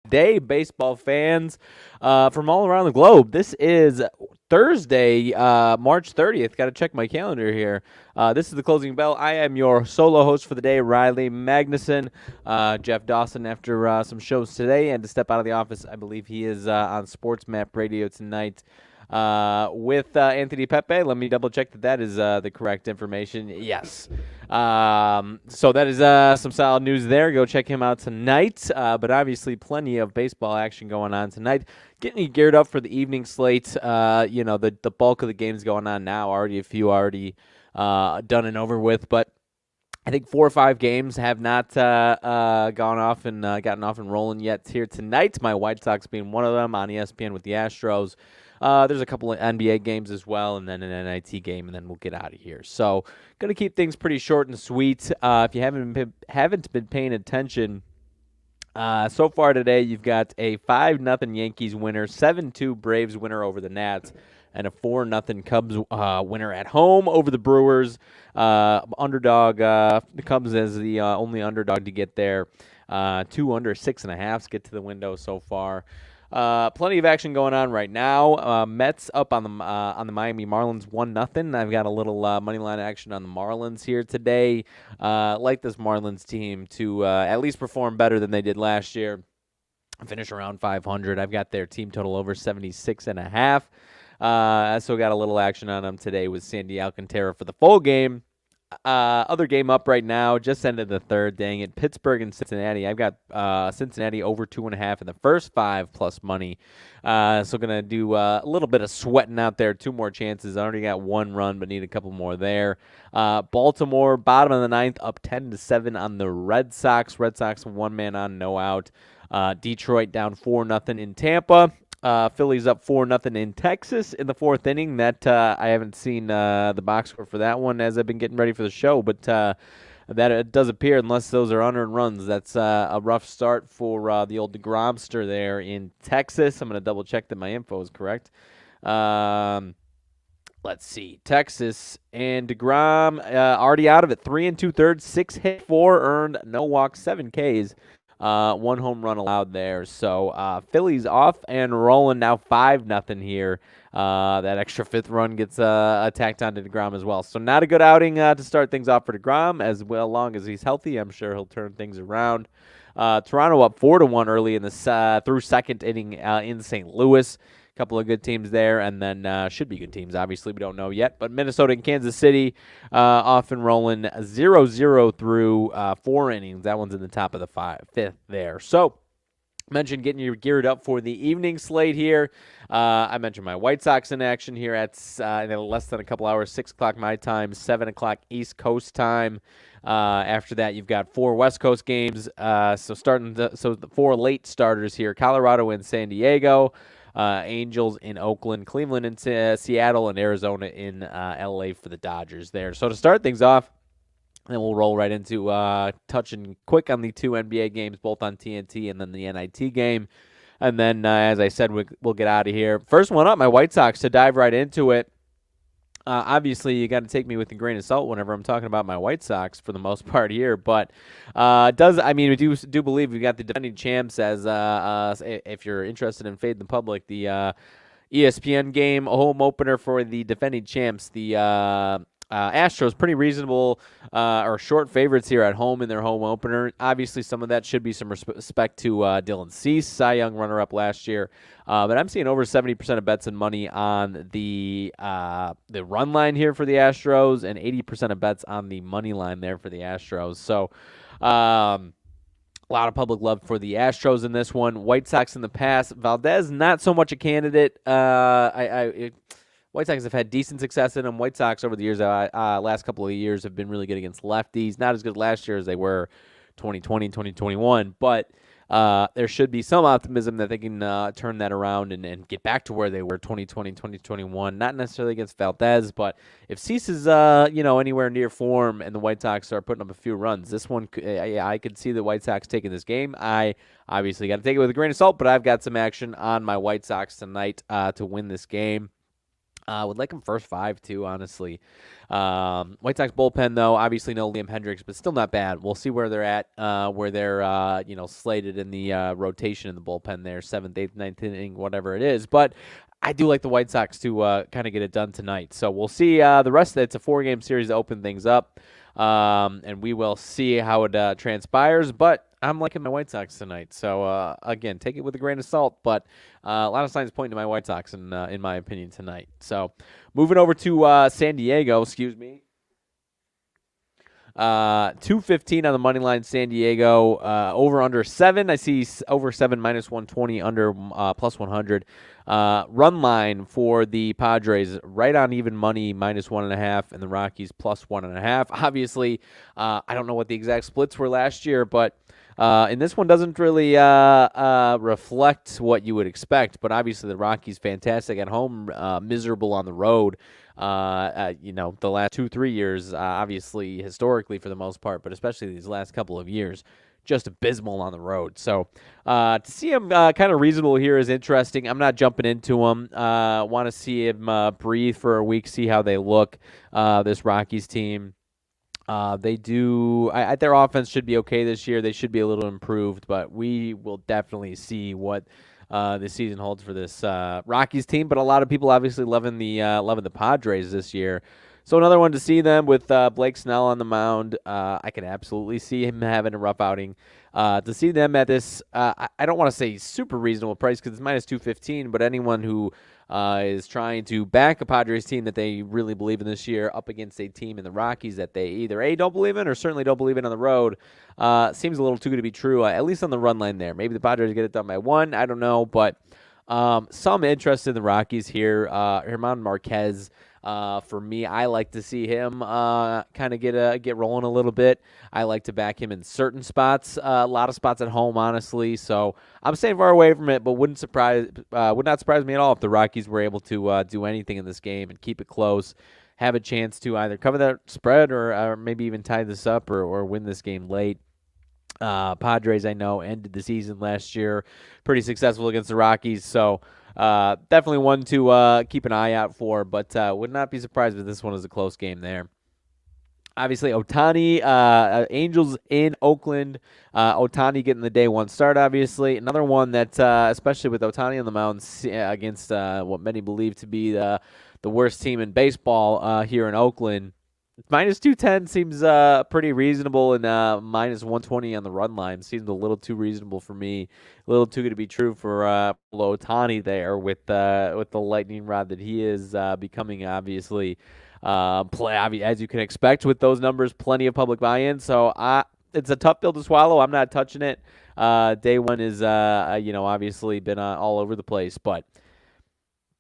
day, baseball fans from all around the globe. This is Thursday, March 30th. Got to check my calendar here. This is the closing bell. I am your solo host for the day, Riley Magnuson. Jeff Dawson, after some shows today, and to step out of the office, I believe he is on Sports Map Radio tonight. With Anthony Pepe. Let me double check that is the correct information. Yes. So that is some solid news there. Go check him out tonight. But obviously, plenty of baseball action going on tonight. Getting you geared up for the evening slate. The bulk of the games going on now. Already a few done and over with, but I think 4 or 5 games have not gone off and gotten off and rolling yet here tonight. My White Sox being one of them on ESPN with the Astros. There's a couple of NBA games as well, and then an NIT game, and then we'll get out of here. So, going to keep things pretty short and sweet. If you haven't been paying attention, so far today, you've got a 5-0 Yankees winner, 7-2 Braves winner over the Nats, and a 4-0 Cubs winner at home over the Brewers. Underdog, the Cubs as the only underdog to get there. 2 under 6.5 get to the window so far. Plenty of action going on right now. Mets up on the Miami Marlins 1-0. I've got a little money line action on the Marlins here today. Like this Marlins team to at least perform better than they did last year. Finish around 500. I've got their team total over 76.5. So got a little action on them today with Sandy Alcantara for the full game. Other game up right now, just ended the third. Dang it, Pittsburgh and Cincinnati. I've got Cincinnati over 2.5 in the first 5 plus money. So gonna do a little bit of sweating out there. 2 more chances. I already got 1 run, but need a couple more there. Baltimore bottom of the 9th, up 10-7 on the Red Sox. Red Sox 1 man on, no out. Detroit down 4-0 in Tampa. Phillies up 4-0 in Texas in the 4th inning. That I haven't seen the box score for that one as I've been getting ready for the show, but that it does appear, unless those are unearned runs, that's a rough start for the old DeGromster there in Texas. I'm going to double check that my info is correct. Let's see. Texas and DeGrom already out of it. 3 2/3, 6 hit, 4 earned, no walks, 7 Ks. 1 home run allowed there. So Phillies off and rolling now 5-0 here. That extra 5th run gets tacked onto DeGrom as well. So not a good outing to start things off for DeGrom. As well, long as he's healthy, I'm sure he'll turn things around. Toronto up 4-1 early in the through 2nd inning in St. Louis. Couple of good teams there, and then should be good teams. Obviously, we don't know yet. But Minnesota and Kansas City off and rolling 0-0 through 4 innings. That one's in the top of the 5th there. So, mentioned getting you geared up for the evening slate here. I mentioned my White Sox in action here at less than a couple hours, 6 o'clock my time, 7 o'clock East Coast time. After that, you've got 4 West Coast games. So the 4 late starters here: Colorado and San Diego. Angels in Oakland, Cleveland in Seattle, and Arizona in L.A. for the Dodgers there. So to start things off, then we'll roll right into touching quick on the 2 NBA games, both on TNT and then the NIT game. And then, as I said, we'll get out of here. First one up, my White Sox, to dive right into it. Obviously, you got to take me with a grain of salt whenever I'm talking about my White Sox for the most part here. But we do believe we got the defending champs as if you're interested in fading the public, the ESPN game home opener for the defending champs, the Astros, pretty reasonable or short favorites here at home in their home opener. Obviously, some of that should be some respect to Dylan Cease, Cy Young runner-up last year. But I'm seeing over 70% of bets and money on the run line here for the Astros and 80% of bets on the money line there for the Astros. So a lot of public love for the Astros in this one. White Sox in the past. Valdez, not so much a candidate. White Sox have had decent success in them. White Sox over the years, last couple of years, have been really good against lefties. Not as good last year as they were 2020, 2021, but there should be some optimism that they can turn that around and get back to where they were 2020, 2021. Not necessarily against Valdez, but if Cease is anywhere near form and the White Sox start putting up a few runs, this one, I could see the White Sox taking this game. I obviously got to take it with a grain of salt, but I've got some action on my White Sox tonight to win this game. Would like him first 5 too, honestly. White Sox bullpen though, obviously no Liam Hendricks, but still not bad. We'll see where they're at, where they're slated in the rotation in the bullpen there, 7th, 8th, 9th inning, whatever it is. But I do like the White Sox to kind of get it done tonight. So we'll see the rest of it. It's a 4-game series to open things up, and we will see how it transpires. But I'm liking my White Sox tonight. So, again, take it with a grain of salt, but a lot of signs pointing to my White Sox, in my opinion, tonight. So, moving over to San Diego, 215 on the money line, San Diego. Over under 7. I see over 7 minus 120, under plus 100. Run line for the Padres right on even money, minus 1.5, and the Rockies plus 1.5. Obviously, I don't know what the exact splits were last year, but and this one doesn't really reflect what you would expect. But obviously, the Rockies fantastic at home, miserable on the road. The last 2-3 years, obviously historically for the most part, but especially these last couple of years, just abysmal on the road. So to see him kind of reasonable here is interesting. I'm not jumping into him. Want to see him breathe for a week, see how they look. This Rockies team. Their offense should be okay this year. They should be a little improved, but we will definitely see what the season holds for this Rockies team. But a lot of people obviously loving the Padres this year. So another one to see them with Blake Snell on the mound. I can absolutely see him having a rough outing. To see them at this, I don't want to say super reasonable price because it's minus 215, but anyone who is trying to back a Padres team that they really believe in this year up against a team in the Rockies that they either A, don't believe in or certainly don't believe in on the road, seems a little too good to be true, at least on the run line there. Maybe the Padres get it done by 1. I don't know, but some interest in the Rockies here. German Marquez. For me, I like to see him kind of get rolling a little bit. I like to back him in certain spots, a lot of spots at home, honestly. So I'm staying far away from it, but would not surprise me at all if the Rockies were able to do anything in this game and keep it close, have a chance to either cover that spread or maybe even tie this up or win this game late. Padres, I know, ended the season last year pretty successful against the Rockies, so definitely one to keep an eye out for, but would not be surprised if this one is a close game there. Obviously, Ohtani, Angels in Oakland. Ohtani getting the day 1 start, obviously. Another one that, especially with Ohtani on the mound against what many believe to be the worst team in baseball here in Oakland, minus 210 seems pretty reasonable, and minus 120 on the run line seems a little too reasonable for me. A little too good to be true for Ohtani there with the lightning rod that he is becoming, obviously. As you can expect with those numbers, plenty of public buy-in. So it's a tough pill to swallow. I'm not touching it. Day 1 is obviously been all over the place, but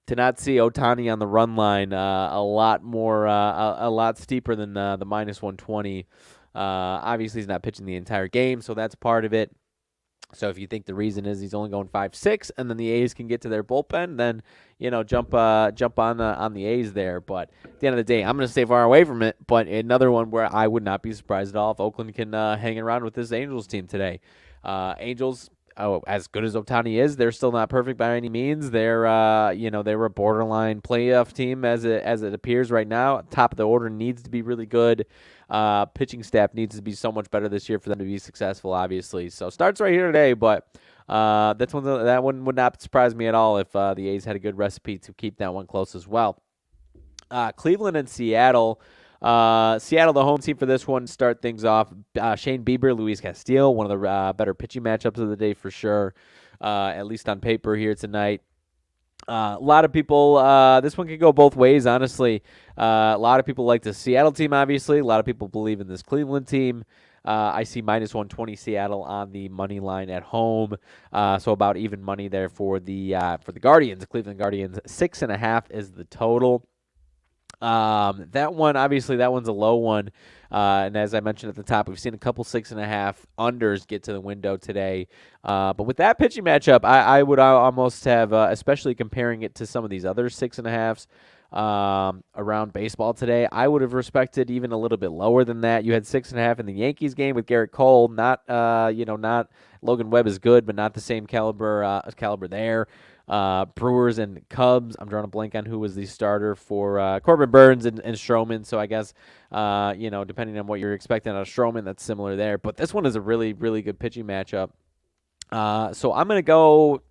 to not see Ohtani on the run line a lot steeper than the minus 120. Obviously, he's not pitching the entire game, so that's part of it. So if you think the reason is he's only going 5-6, and then the A's can get to their bullpen, then jump on the A's there. But at the end of the day, I'm going to stay far away from it. But another one where I would not be surprised at all if Oakland can hang around with this Angels team today. Angels. Oh, as good as Ohtani is, they're still not perfect by any means. They're they were a borderline playoff team as it appears right now. Top of the order needs to be really good. Pitching staff needs to be so much better this year for them to be successful, obviously. So starts right here today, but that one would not surprise me at all if the A's had a good recipe to keep that one close as well. Cleveland and Seattle. Seattle, the home team for this one, start things off. Shane Bieber, Luis Castillo, one of the better pitching matchups of the day for sure, at least on paper here tonight. A lot of people, this one could go both ways, honestly. A lot of people like the Seattle team, obviously. A lot of people believe in this Cleveland team. I see minus 120 Seattle on the money line at home, so about even money there for the Guardians, the Cleveland Guardians. 6.5 is the total. That one, obviously, that one's a low one. And as I mentioned at the top, we've seen a couple 6.5 unders get to the window today. But with that pitching matchup, I would almost have, especially comparing it to some of these other 6.5s, around baseball today. I would have respected even a little bit lower than that. You had 6.5 in the Yankees game with Garrett Cole. Not not Logan Webb is good, but not the same caliber there. Brewers and Cubs. I'm drawing a blank on who was the starter for Corbin Burns and Stroman. So I guess depending on what you're expecting out of Stroman, that's similar there. But this one is a really, really good pitching matchup. So I'm going to go,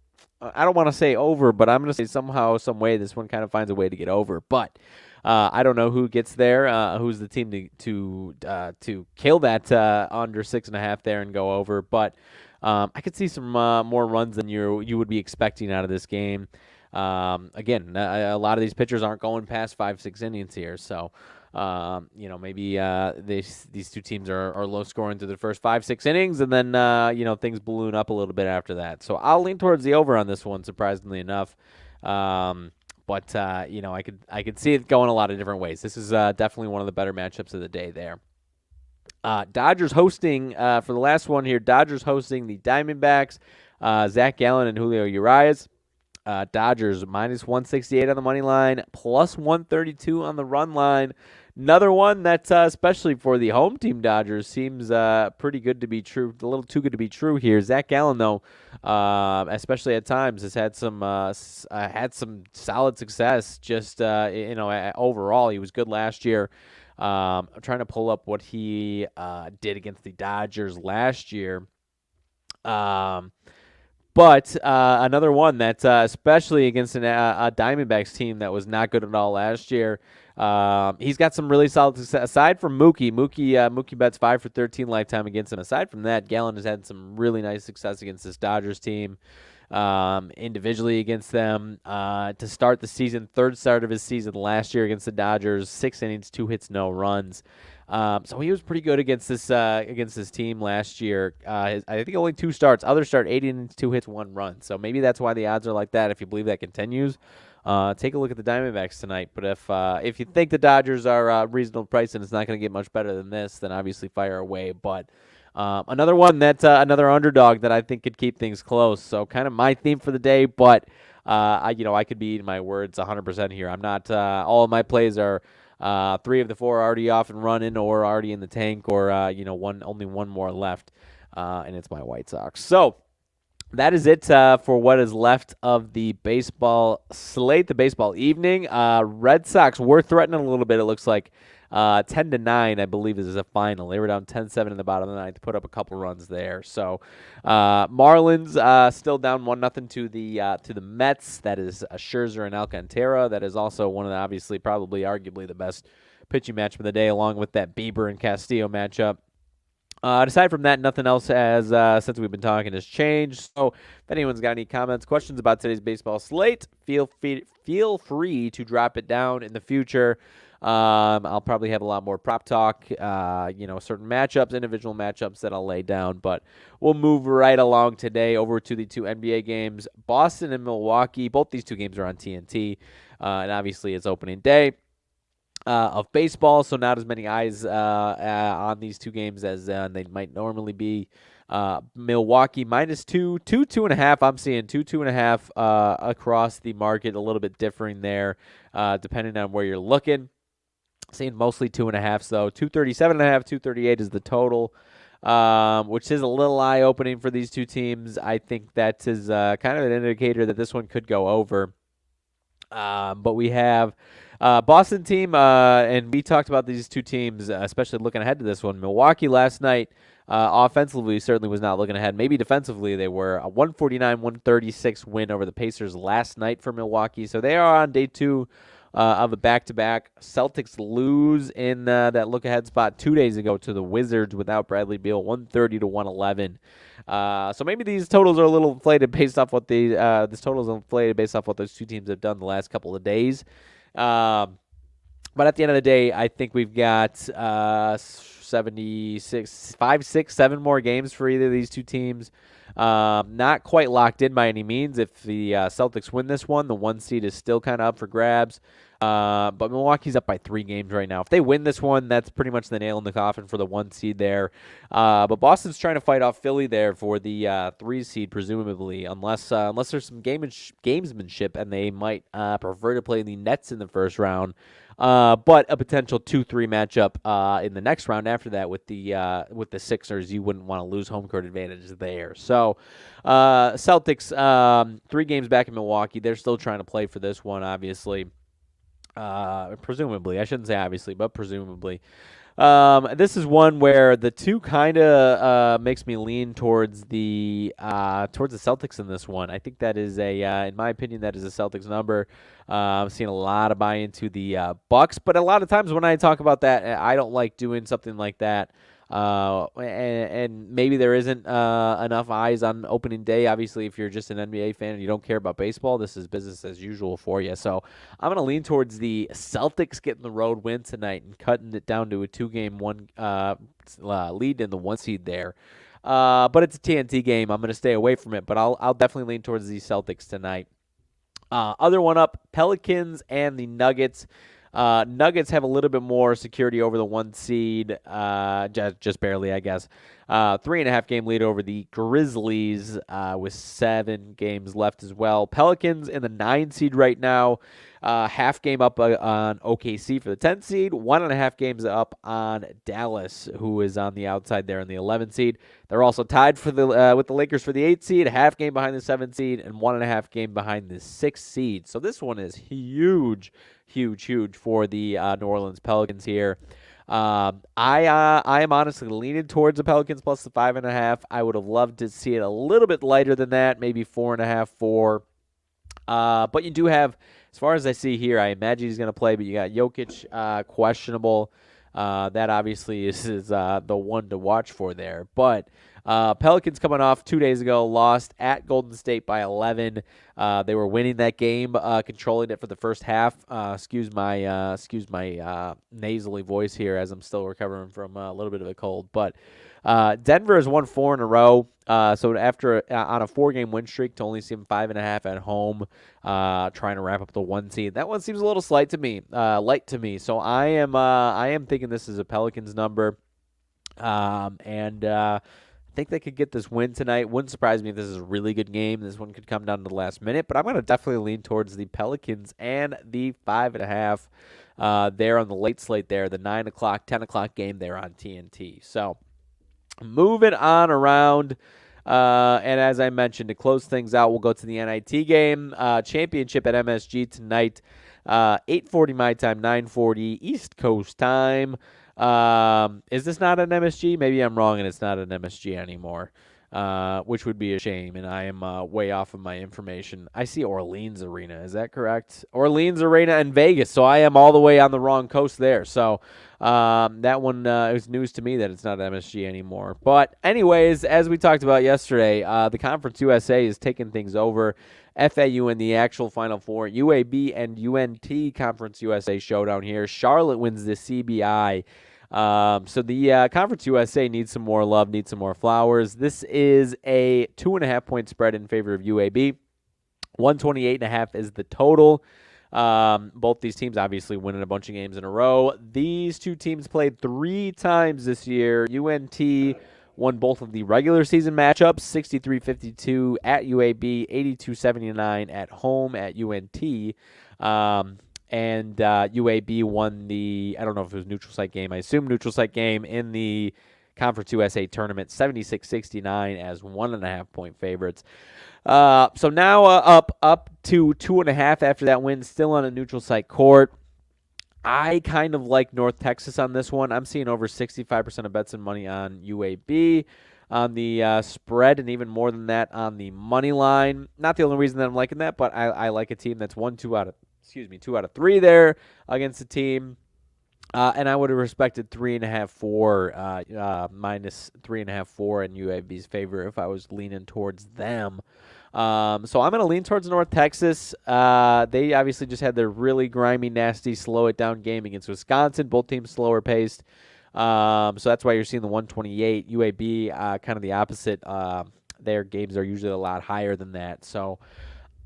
I don't want to say over, but I'm going to say somehow, some way this one kind of finds a way to get over. But I don't know who gets there, who's the team to kill that under 6.5 there and go over. But I could see some more runs than you would be expecting out of this game. Again, a lot of these pitchers aren't going past 5-6 innings here, so maybe these two teams are low scoring through the first 5-6 innings, and then things balloon up a little bit after that. So I'll lean towards the over on this one, surprisingly enough. But I could see it going a lot of different ways. This is definitely one of the better matchups of the day there. Dodgers hosting for the last one here. Dodgers hosting the Diamondbacks. Zach Gallen and Julio Urias. Dodgers minus 168 on the money line, plus 132 on the run line. Another one that, especially for the home team Dodgers, seems pretty good to be true. A little too good to be true here. Zach Gallen, though, especially at times, has had some solid success. Just overall, he was good last year. I'm trying to pull up what he did against the Dodgers last year. But another one that's especially against a Diamondbacks team that was not good at all last year. He's got some really solid success. Aside from Mookie bets 5 for 13 lifetime against him. Aside from that, Gallen has had some really nice success against this Dodgers team. Individually against them to start the season, third start of his season last year against the Dodgers, 6 innings, 2 hits, no runs. So he was pretty good against this team last year. I think only 2 starts. Other start 8 innings, 2 hits, 1 run. So maybe that's why the odds are like that. If you believe that continues, take a look at the Diamondbacks tonight. But if you think the Dodgers are reasonable price and it's not going to get much better than this, then obviously fire away. But another one that's another underdog that I think could keep things close. So kind of my theme for the day, but I could be eating my words 100% here. I'm not. All of my plays are 3 of the 4 already off and running, or already in the tank, or only one more left, and it's my White Sox. So that is it for what is left of the baseball slate, the baseball evening. Red Sox were threatening a little bit. It looks like. 10-9, I believe, is a final. They were down 10-7 in the bottom of the ninth to put up a couple runs there. So, Marlins still down 1-0 to the Mets. That is Scherzer and Alcantara. That is also one of the, obviously, probably, arguably the best pitching matchup of the day, along with that Bieber and Castillo matchup. Aside from that, nothing else has, since we've been talking, has changed. So, if anyone's got any comments, questions about today's baseball slate, feel free to drop it down in the future. I'll probably have a lot more prop talk, certain matchups, individual matchups that I'll lay down. But we'll move right along today over to the 2 NBA games, Boston and Milwaukee. Both these 2 games are on TNT, and obviously it's opening day of baseball, so not as many eyes on these 2 games as they might normally be. Milwaukee -2, 2.5. I'm seeing 2.5 across the market, a little bit differing there, depending on where you're looking. Seeing mostly 2.5, though. 237.5, 238 is the total, which is a little eye-opening for these 2 teams. I think that is kind of an indicator that this one could go over. But we have Boston team, and we talked about these 2 teams, especially looking ahead to this one. Milwaukee last night, offensively, certainly was not looking ahead. Maybe defensively, they were a 149-136 win over the Pacers last night for Milwaukee. So they are on day 2 of a back-to-back. Celtics lose in that look-ahead spot 2 days ago to the Wizards without Bradley Beal, 130-111. So maybe these totals are a little inflated based off what this total is inflated based off what those 2 teams have done the last couple of days. But at the end of the day, I think we've got 76, 5, 6, 7 more games for either of these 2 teams. Not quite locked in by any means. If the Celtics win this one, the 1 seed is still kind of up for grabs. But Milwaukee's up by 3 games right now. If they win this one, that's pretty much the nail in the coffin for the 1 seed there. But Boston's trying to fight off Philly there for the 3 seed, presumably, unless there's some gamesmanship, and they might prefer to play the Nets in the first round. But a potential 2-3 matchup in the next round after that with the Sixers, you wouldn't want to lose home court advantage there. So Celtics 3 games back in Milwaukee. They're still trying to play for this one, obviously. Presumably, I shouldn't say obviously, but presumably. This is one where the two kind of makes me lean towards the Celtics in this one. I think that is in my opinion, that is a Celtics number. I'm seeing a lot of buy into the Bucks, but a lot of times when I talk about that, I don't like doing something like that. And maybe there isn't enough eyes on opening day. Obviously, if you're just an NBA fan and you don't care about baseball, this is business as usual for you. So I'm going to lean towards the Celtics getting the road win tonight and cutting it down to a 2-game lead in the 1 seed there. But it's a TNT game. I'm going to stay away from it, but I'll definitely lean towards the Celtics tonight. Other one up, Pelicans and the Nuggets. Nuggets have a little bit more security over the 1 seed, just barely, I guess. 3.5 game lead over the Grizzlies with 7 games left as well. Pelicans in the 9 seed right now, half game up on OKC for the 10 seed, 1.5 games up on Dallas, who is on the outside there in the 11 seed. They're also tied for with the Lakers for the 8 seed, half game behind the 7 seed, and 1.5 game behind the 6 seed. So this one is huge for the New Orleans Pelicans here. I am honestly leaning towards the Pelicans plus the 5.5. I would have loved to see it a little bit lighter than that, maybe 4.5, 4. But you do have, as far as I see here, I imagine he's going to play, but you got Jokic questionable. That obviously is the one to watch for there. But Pelicans coming off 2 days ago, lost at Golden State by 11. They were winning that game, controlling it for the first half. Excuse my nasally voice here as I'm still recovering from a little bit of a cold. But Denver has won 4 in a row. So after on a 4-game win streak, to only see them 5.5 at home, trying to wrap up the 1 seed. That one seems a little light to me. So I am thinking this is a Pelicans number, and I think they could get this win tonight. Wouldn't surprise me if this is a really good game. This one could come down to the last minute, but I'm going to definitely lean towards the Pelicans and the 5.5 there on the late slate there, the 9 o'clock, 10 o'clock game there on TNT. So moving on around, and as I mentioned, to close things out, we'll go to the NIT game. Championship at MSG tonight, 8:40 my time, 9:40 East Coast time. Is this not an MSG? Maybe I'm wrong and it's not an MSG anymore, which would be a shame, and I am way off of my information. I see Orleans Arena. Is that correct? Orleans Arena in Vegas, so I am all the way on the wrong coast there. So that one is news to me that it's not MSG anymore. But anyways, as we talked about yesterday, the Conference USA is taking things over. FAU in the actual Final Four. UAB and UNT Conference USA showdown here. Charlotte wins the CBI. So the Conference USA needs some more love, needs some more flowers. This is a 2.5-point spread in favor of UAB. 128.5 is the total. Both these teams obviously winning a bunch of games in a row. These two teams played 3 times this year. UNT won both of the regular season matchups, 63-52 at UAB, 82-79 at home at UNT. And UAB won the, I don't know if it was neutral site game, I assume neutral site game in the Conference USA tournament, 76-69 as 1.5-point favorites. So now up to 2.5 after that win, still on a neutral site court. I kind of like North Texas on this one. I'm seeing over 65% of bets and money on UAB on the spread, and even more than that on the money line. Not the only reason that I'm liking that, but I like a team that's 2 out of 3 there against the team. And I would have respected 3.5, 4, minus 3.5, 4 in UAB's favor if I was leaning towards them. So I'm going to lean towards North Texas. They obviously just had their really grimy, nasty, slow it down game against Wisconsin. Both teams slower paced. So that's why you're seeing the 128. UAB kind of the opposite. their games are usually a lot higher than that. So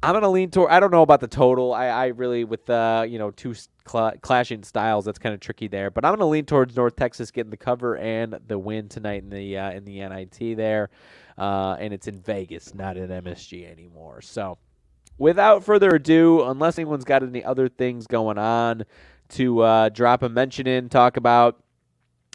I'm going to lean toward – I don't know about the total. I really – with, two clashing styles, that's kind of tricky there. But I'm going to lean towards North Texas getting the cover and the win tonight in the NIT there. And it's in Vegas, not in MSG anymore. So without further ado, unless anyone's got any other things going on to drop a mention in, talk about –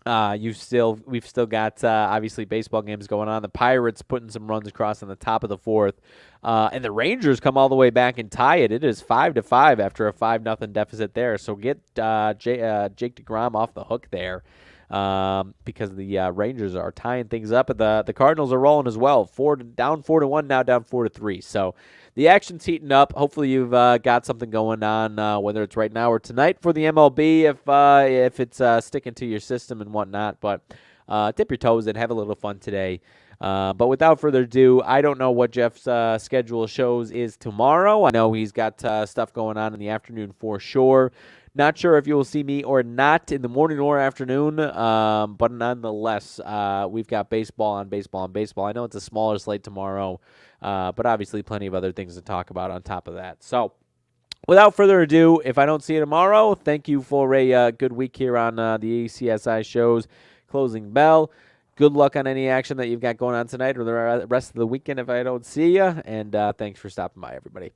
we've still got obviously baseball games going on. The Pirates putting some runs across on the top of the fourth, and the Rangers come all the way back and tie it. It is 5-5 after a 5-0 deficit there. So get Jake DeGrom off the hook there, because the Rangers are tying things up, and the Cardinals are rolling as well. Down 4-1 now, down 4-3. So the action's heating up. Hopefully you've got something going on, whether it's right now or tonight for the MLB, if it's sticking to your system and whatnot. But dip your toes in, have a little fun today. But without further ado, I don't know what Jeff's schedule shows is tomorrow. I know he's got stuff going on in the afternoon for sure. Not sure if you will see me or not in the morning or afternoon, but nonetheless, we've got baseball on baseball on baseball. I know it's a smaller slate tomorrow, but obviously plenty of other things to talk about on top of that. So without further ado, if I don't see you tomorrow, thank you for a good week here on the ACSI shows. Closing bell. Good luck on any action that you've got going on tonight or the rest of the weekend if I don't see you, and thanks for stopping by, everybody.